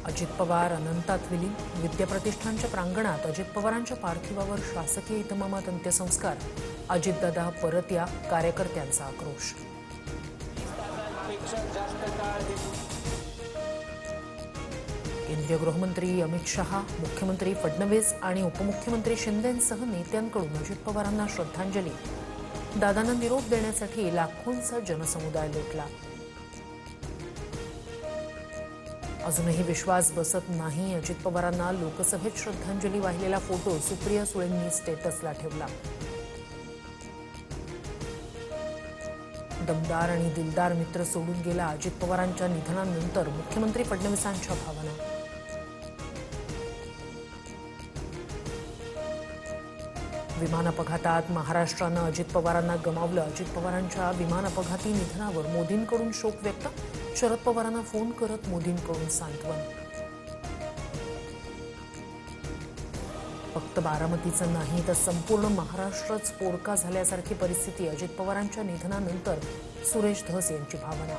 अजित पवार अनंतात विलीन. विद्याप्रतिष्ठानच्या प्रांगणात अजित पवारांच्या पार्थिवावर शासकीय इतमामात अंत्यसंस्कार. अजितदादा परत या, कार्यकर्त्यांचा आक्रोश. केंद्रीय गृहमंत्री अमित शहा, मुख्यमंत्री फडणवीस आणि उपमुख्यमंत्री शिंदेंसह नेत्यांकडून अजित पवारांना श्रद्धांजली. दादांना निरोप देण्यासाठी लाखोंचा जनसमुदाय लोटला. अजूनही विश्वास बसत नाही. अजित पवारांना लोकसभेत श्रद्धांजली वाहिलेला फोटो सुप्रिया सुळेंनी स्टेटसला ठेवला. दमदार आणि दिलदार मित्र सोडून गेला. अजित पवारांच्या निधनानंतर मुख्यमंत्री फडणवीसांच्या भावना. विमान अपघातात महाराष्ट्रानं अजित पवारांना गमावलं. अजित पवारांच्या विमान अपघाती निधनावर मोदींकडून शोक व्यक्त. शरद पवारांना फोन करत मोदींकडून सांत्वन. फक्त बारामतीचं नाही तर संपूर्ण महाराष्ट्रच पोरका झाल्यासारखी परिस्थिती. अजित पवारांच्या निधनानंतर सुरेश धस यांची भावना.